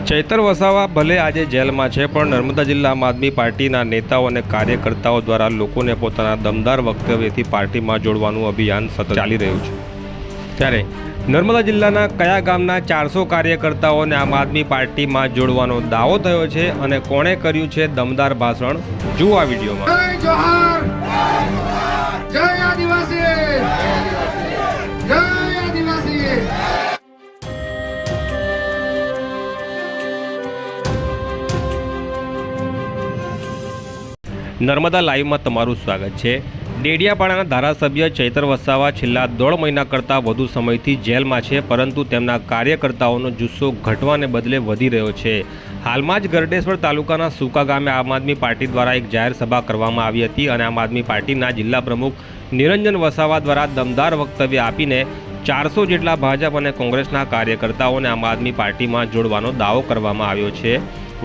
ચૈતર વસાવા ભલે આજે જેલમાં છે, પણ નર્મદા જિલ્લા આમ આદમી પાર્ટીના નેતાઓ અને કાર્યકર્તાઓ દ્વારા લોકોને પોતાના દમદાર વક્તવ્યથી પાર્ટીમાં જોડવાનું અભિયાન સતત ચાલી રહ્યું છે। ત્યારે નર્મદા જિલ્લાના કયા ગામના 400 કાર્યકર્તાઓને આમ આદમી પાર્ટીમાં જોડવાનો દાવો થયો છે અને કોણે કર્યું છે દમદાર ભાષણ, જુઓ આ વિડીયોમાં। જય જોહાર, જય આદિવાસી, જય આદિવાસી। નર્મદા લાઈવમાં તમારું સ્વાગત છે। ડેડિયાપાડાના ધારાસભ્ય ચૈતર વસાવા છેલ્લા 1.5 મહિના કરતાં વધુ સમયથી જેલમાં છે, પરંતુ તેમના કાર્યકર્તાઓનો જુસ્સો ઘટવાને બદલે વધી રહ્યો છે। હાલમાં જ ગરડેશ્વર તાલુકાના સુકા ગામે આમ આદમી પાર્ટી દ્વારા એક જાહેર સભા કરવામાં આવી હતી અને આમ આદમી પાર્ટીના જિલ્લા પ્રમુખ નિરંજન વસાવા દ્વારા દમદાર વક્તવ્ય આપીને 400 જેટલા ભાજપ અને કોંગ્રેસના કાર્યકર્તાઓને આમ આદમી પાર્ટીમાં જોડવાનો દાવો કરવામાં આવ્યો છે।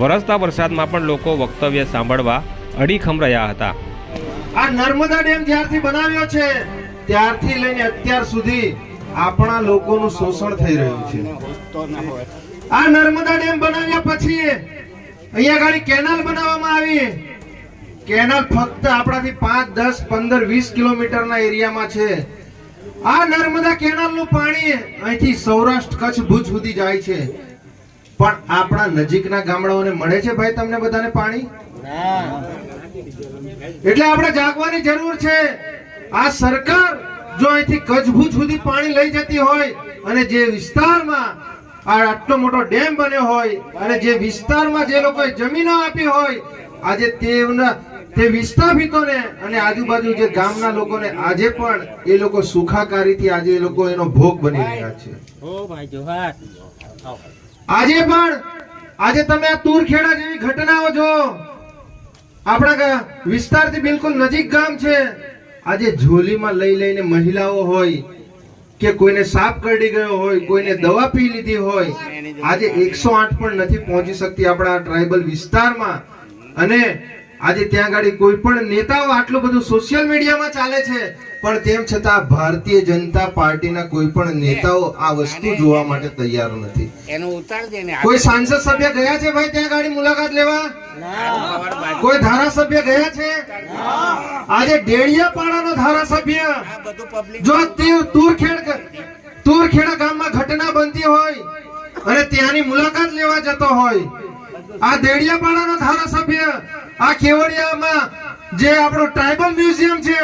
વરસતા વરસાદમાં પણ લોકો વક્તવ્ય સાંભળવા અડીખમ રહ્યા હતા। આ નર્મદા ડેમ જ્યારથી બનાવ્યો છે ત્યારથી લઈને અત્યાર સુધી આપણા લોકોનું શોષણ થઈ રહ્યું છે। આ નર્મદા ડેમ બનાવ્યા પછી અહીંયા ગાડી કેનાલ બનાવવામાં આવી। કેનાલ ફક્ત આપણાથી 5, 10, 15, 20 કિલોમીટરના એરિયામાં છે। આ નર્મદા કેનાલનું પાણી અહીંથી સૌરાષ્ટ્ર, કચ્છ, ભુજ સુધી જાય છે, પણ આપણા નજીકના ગામડાઓને મળે છે ભાઈ તમને બધાને પાણી? એટલે આપણે જાગવાની જરૂર છે। આ સરકાર જો અહીંથી કચ્છ ભુજ સુધી પાણી લઈ જતી હોય અને જે વિસ્તારમાં આ આટલો મોટો ડેમ બન્યો હોય અને જે વિસ્તારમાં જે લોકોએ જમીનો આપી હોય, આજે તે વિસ્થાપિતોને અને આજુબાજુ જે ગામના લોકોને આજે પણ એ લોકો સુખાકારીથી આજે એ લોકો એનો ભોગ બની રહ્યા છે। આજે તમે આ તુરખેડા જેવી ઘટનાઓ જો, આપણા વિસ્તારથી બિલકુલ નજીક ગામ છે, આજે ઝોલીમાં લઈ લઈને મહિલાઓ હોય કે કોઈને સાપ કરડી ગયો હોય, કોઈને દવા પી લીધી હોય, આજે 108 પણ નથી પહોંચી શકતી આપણા ટ્રાઇબલ વિસ્તારમાં। અને આજે ત્યાં ગાડી કોઈ પણ નેતાઓ આટલું બધું સોશિયલ મીડિયામાં ચાલે છે, પણ તેમ છતાં ભારતીય જનતા પાર્ટીના કોઈ પણ નેતાઓ આ વસ્તુ જોવા માટે તૈયાર નથી। કોઈ સાંસદ સભ્ય ગયા છે ભાઈ ત્યાં ગાડી મુલાકાત લેવા? કોઈ ધારાસભ્ય ગયા છે? આજે ડેડિયાપાડાનો ધારાસભ્ય જો તુરખેડા ગામમાં ઘટના બનતી હોય અને ત્યાંની મુલાકાત લેવા જતો હોય, આ ડેડિયાપાડાનો ધારાસભ્ય આ કેવડિયામાં જે આપણો ટ્રાઇબલ મ્યુઝિયમ છે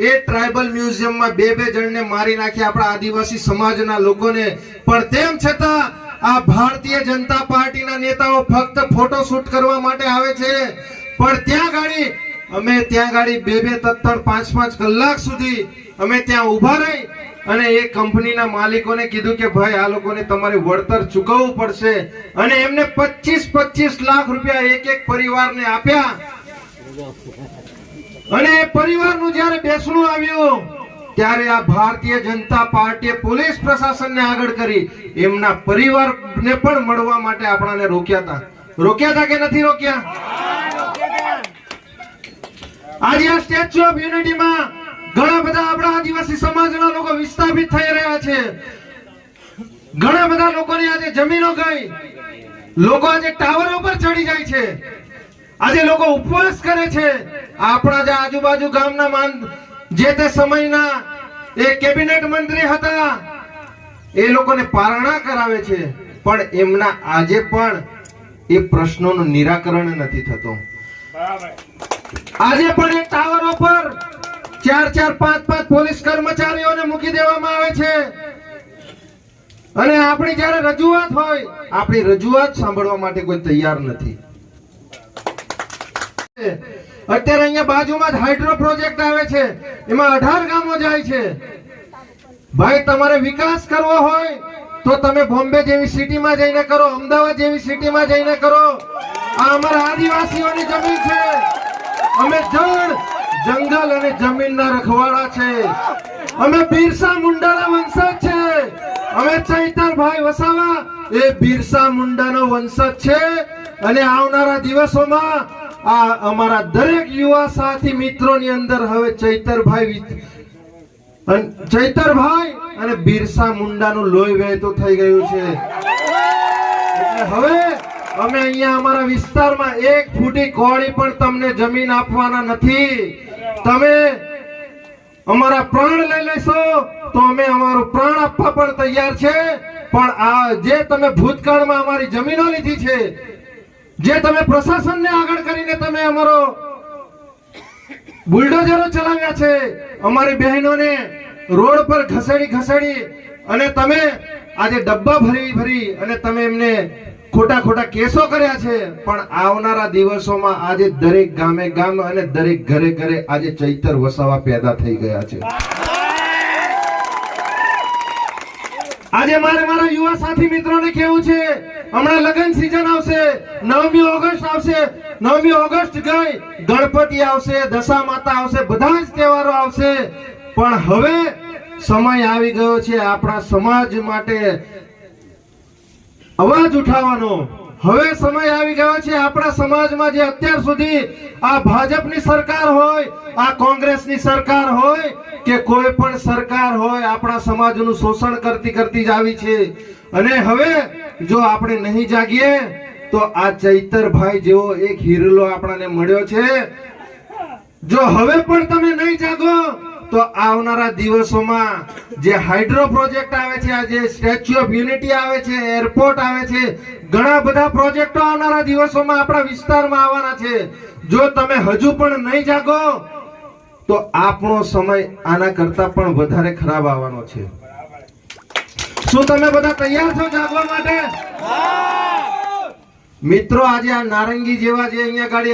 એ ટ્રાઇબલ મ્યુઝિયમમાં 2 જણને મારી નાખ્યા આપણા આદિવાસી સમાજના લોકોને, પણ તેમ છતાં આ ભારતીય જનતા પાર્ટીના નેતાઓ ફક્ત ફોટો શૂટ કરવા માટે આવે છે, પણ ત્યાં ગાડી 2-2, 3-3, 5-5 કલાક સુધી અમે ત્યાં ઊભા રહી અને એ કંપનીના માલિકોને કીધું કે ભાઈ આ લોકોને તમારે વળતર ચૂકવવું પડશે, અને એમને 25-25 લાખ રૂપિયા એક પરિવારને આપ્યા। અને એ પરિવારનું જ્યારે બેસણું આવ્યું ત્યારે આ ભારતીય જનતા પાર્ટીએ પોલીસ પ્રશાસનને આગળ કરી એમના પરિવારને પણ મળવા માટે આપણાને રોક્યા હતા કે નથી રોક્યા? આજે આ સ્ટેચ્યુ ઓફ યુનિટીમાં ઘણા બધા આપણા આદિવાસી સમાજના લોકો વિસ્થાપિત થઈ રહ્યા છે। ઘણા બધા લોકોની આજે જમીનો ગઈ, લોકો આજે ટાવરો પર ચડી જાય છે, આજે લોકો ઉપવાસ કરે છે। આપણા જે આજુબાજુ ગામના જે તે સમયના એ કેબિનેટ મંત્રી હતા એ લોકોને પારણા કરાવે છે, પણ એમના આજે પણ એ પ્રશ્નોનું નિરાકરણ નથી થતું। આજે પણ એ ટાવરો પર 4-4, 5-5 પોલીસ કર્મચારીઓને મૂકી દેવામાં આવે છે, અને આપણી જ્યારે રજૂઆત હોય આપણી રજૂઆત સાંભળવા માટે કોઈ તૈયાર નથી। અત્યારે અહીંયા બાજુમાં જ હાઇડ્રો પ્રોજેક્ટ આવે છે, એમાં 18 ગામો જાય છે। ભાઈ તમારે વિકાસ કરવો હોય તો તમે બોમ્બે જેવી સિટીમાં જઈને કરો, અમદાવાદ જેવી સિટીમાં જઈને કરો। આ અમારા આદિવાસીઓની જમીન છે, અમે જંગલ અને જમીનના રખવાડા છે, અમે બિરસા મુંડાના વંશજ છે, અમે ચૈતરભાઈ વસાવા એ બિરસા મુંડાનો વંશજ છે। અને આવનારા દિવસોમાં આ અમારા દરેક યુવા સાથી મિત્રોની અંદર હવે ચૈતરભાઈ અને બિરસા મુંડાનું લોહી વહેતું થઈ ગયું છે। એટલે હવે અમે અહીંયા અમારા વિસ્તારમાં 1 ફૂટી કોળી પણ તમને જમીન આપવાના નથી. તમે અમારા પ્રાણ લઈ લેશો તો અમે અમારું પ્રાણ આપવા પણ તૈયાર છે. પણ આ જે તમે ભૂતકાળમાં અમારી જમીનો લીધી છે, જે તમે પ્રશાસનને આગળ કરીને તમે અમારો બુલડોઝરો ચલાવ્યા છે, અમારી બહેનોને રોડ પર ઘસેડી અને તમે આજે ડબ્બા ભરી અને તમે એમને ખોટા કેસો કર્યા છે. પણ આવનારા દિવસોમાં આજે દરેક ગામે અને દરેક ઘરે આજે ચૈતર વસાવા પેદા થઈ ગયા છે. આજે મારા યુવા સાથી મિત્રોને કેવું છે, હમણાં લગ્ન સીઝન આવશે, 9મી ઓગસ્ટ આવશે. 9મી ઓગસ્ટ ગઈ, ગણપતિ આવશે, દશા માતા આવશે, બધા જ તહેવારો આવશે. પણ હવે સમય આવી ગયો છે આપણા સમાજ માટે અવાજ ઉઠાવવાનો. હવે સમય આવી ગયો છે આપણા સમાજમાં જે અત્યાર સુધી આ ભાજપની સરકાર હોય, આ કોંગ્રેસની સરકાર હોય કે કોઈ પણ સરકાર હોય, આપણા સમાજનું શોષણ કરતી જ આવી છે. અને હવે જો આપણે નહીં જાગીએ તો આ ચૈતરભાઈ જેવો એક હીરો આપણને મળ્યો છે. જો હવે પણ તમે નહીં જાગો તો આવનારા દિવસોમાં જે હાઇડ્રો પ્રોજેક્ટ આવે છે, આ જે સ્ટેચ્યુ ઓફ યુનિટી આવે છે, એરપોર્ટ આવે છે, ઘણા બધા પ્રોજેક્ટો આવનારા દિવસોમાં આપણા વિસ્તારમાં આવવાના છે. જો તમે હજુ પણ નહીં જાગો તો આપણો સમય આના કરતા પણ વધારે ખરાબ આવવાનો છે. શું તમે બધા તૈયાર છો જાગવા માટે? મિત્રો આજે આ નારંગી જેવા જે અહીંયા ગાડી